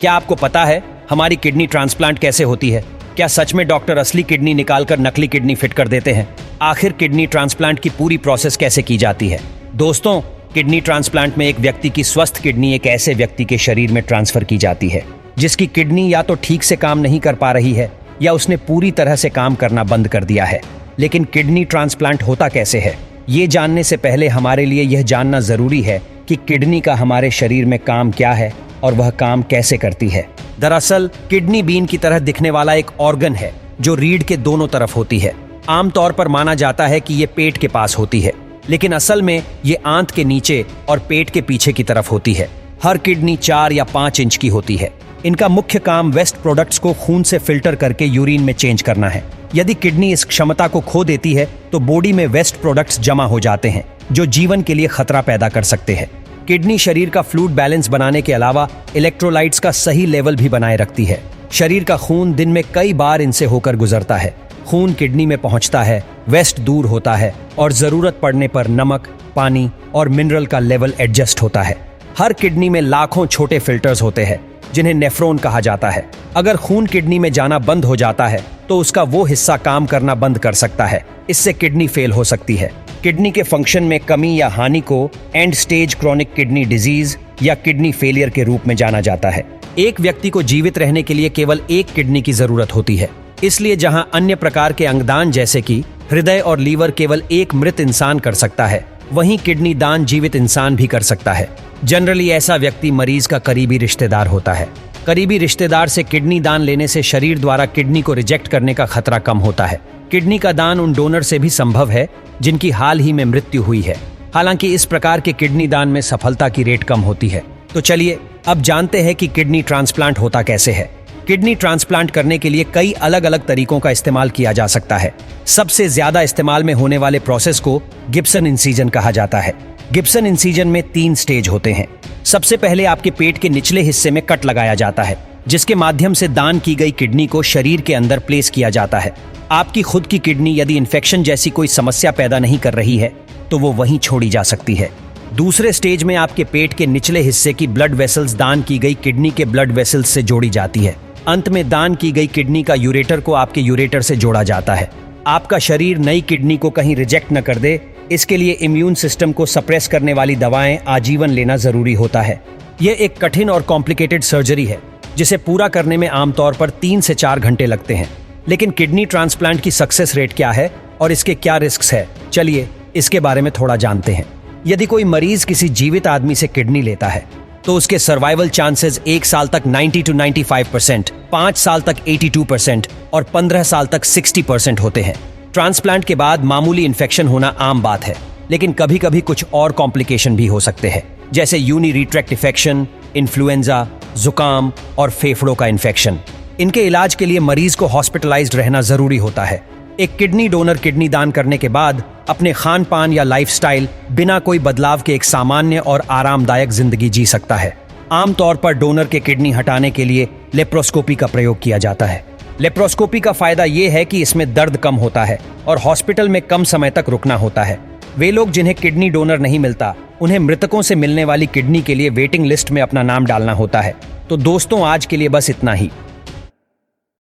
क्या आपको पता है हमारी किडनी ट्रांसप्लांट कैसे होती है? क्या सच में डॉक्टर असली किडनी निकालकर नकली किडनी फिट कर देते हैं? आखिर किडनी ट्रांसप्लांट की पूरी प्रोसेस कैसे की जाती है? दोस्तों, किडनी ट्रांसप्लांट में एक व्यक्ति की स्वस्थ किडनी एक ऐसे व्यक्ति के शरीर में ट्रांसफर की जाती है जिसकी किडनी या तो ठीक से काम नहीं कर पा रही है या उसने पूरी तरह से काम करना बंद कर दिया है। लेकिन किडनी ट्रांसप्लांट होता कैसे है, ये जानने से पहले हमारे लिए यह जानना जरूरी है कि किडनी का हमारे शरीर में काम क्या है और वह काम कैसे करती है। दरअसल किडनी बीन की तरह दिखने वाला एक ऑर्गन है जो रीढ़ के दोनों तरफ होती है। आमतौर पर माना जाता है कि ये पेट के पास होती है, लेकिन असल में ये आंत के नीचे और पेट के पीछे की तरफ होती है। हर किडनी 4 या 5 इंच की होती है। इनका मुख्य काम वेस्ट प्रोडक्ट्स को खून से फिल्टर करके यूरिन में चेंज करना है। यदि किडनी इस क्षमता को खो देती है तो बॉडी में वेस्ट प्रोडक्ट्स जमा हो जाते हैं जो जीवन के लिए खतरा पैदा कर सकते हैं। किडनी शरीर का फ्लूइड बैलेंस बनाने के अलावा इलेक्ट्रोलाइट्स का सही लेवल भी बनाए रखती है। शरीर का खून दिन में कई बार इनसे होकर गुजरता है। खून किडनी में पहुंचता है, वेस्ट दूर होता है और जरूरत पड़ने पर नमक, पानी और मिनरल का लेवल एडजस्ट होता है। हर किडनी में लाखों छोटे फिल्टर्स होते हैं जिन्हें नेफ्रॉन कहा जाता है। अगर खून किडनी में जाना बंद हो जाता है तो उसका वो हिस्सा काम करना बंद कर सकता है। इससे किडनी फेल हो सकती है। किडनी के फंक्शन में कमी या हानि को and stage chronic kidney disease या किडनी फेलियर के रूप में जाना जाता है। एक व्यक्ति को जीवित रहने के लिए केवल एक किडनी की जरूरत होती है। इसलिए जहां अन्य प्रकार के अंगदान जैसे कि हृदय और लीवर केवल एक मृत इंसान कर सकता है, वहीं किडनी दान जीवित इंसान भी कर सकता है। जनरली ऐसा व्यक्ति मरीज का करीबी रिश्तेदार होता है। करीबी रिश्तेदार से किडनी दान लेने से शरीर द्वारा किडनी को रिजेक्ट करने का खतरा कम होता है। किडनी का दान उन डोनर से भी संभव है जिनकी हाल ही में मृत्यु हुई है। हालांकि इस प्रकार के किडनी दान में सफलता की रेट कम होती है। तो चलिए अब जानते हैं कि किडनी ट्रांसप्लांट होता कैसे है। किडनी ट्रांसप्लांट करने के लिए कई अलग अलग तरीकों का इस्तेमाल किया जा सकता है। सबसे ज्यादा इस्तेमाल में होने वाले प्रोसेस को गिब्सन इंसिजन कहा जाता है। गिब्सन इंसिजन में 3 स्टेज होते हैं। सबसे पहले आपके पेट के निचले हिस्से में कट लगाया जाता है, जिसके माध्यम से दान की गई किडनी को शरीर के अंदर प्लेस किया जाता है। आपकी खुद की किडनी यदि इन्फेक्शन जैसी कोई समस्या पैदा नहीं कर रही है तो वो वहीं छोड़ी जा सकती है। दूसरे स्टेज में आपके पेट के निचले हिस्से की ब्लड वेसल्स दान की गई किडनी के ब्लड वेसल्स से जोड़ी जाती है। अंत में दान की गई किडनी का यूरेटर को आपके यूरेटर से जोड़ा जाता है। आपका शरीर नई किडनी को कहीं रिजेक्ट न कर दे, इसके लिए इम्यून सिस्टम को सप्रेस करने वाली दवाएं आजीवन लेना जरूरी होता है। यह एक कठिन और कॉम्प्लिकेटेड सर्जरी है जिसे पूरा करने में आमतौर पर 3 से 4 घंटे लगते हैं। लेकिन किडनी ट्रांसप्लांट की सक्सेस रेट क्या है और इसके क्या रिस्क है, चलिए इसके बारे में थोड़ा जानते हैं। यदि कोई मरीज किसी जीवित आदमी से किडनी लेता है तो उसके सर्वाइवल चांसेस 1 साल तक 90 to 95%, 5 साल तक 82% और 15 साल तक 60% होते हैं। ट्रांसप्लांट के बाद मामूली इन्फेक्शन होना आम बात है, लेकिन कभी कभी कुछ और कॉम्प्लिकेशन भी हो सकते हैं, जैसे यूनिरीट्रैक्ट इन्फेक्शन, इन्फ्लुएंजा, जुकाम और फेफड़ों का इन्फेक्शन। इनके इलाज के लिए मरीज को हॉस्पिटलाइज्ड रहना जरूरी होता है। एक किडनी डोनर किडनी दान करने के बाद अपने खान पान या लाइफस्टाइल बिना कोई बदलाव के एक सामान्य और आरामदायक जिंदगी जी सकता है। आमतौर पर डोनर के किडनी हटाने के लिए लेप्रोस्कोपी का प्रयोग किया जाता है। लेप्रोस्कोपी का फायदा यह है कि इसमें दर्द कम होता है और हॉस्पिटल में कम समय तक रुकना होता है। वे लोग जिन्हें किडनी डोनर नहीं मिलता, उन्हें मृतकों से मिलने वाली किडनी के लिए वेटिंग लिस्ट में अपना नाम डालना होता है। तो दोस्तों, आज के लिए बस इतना ही।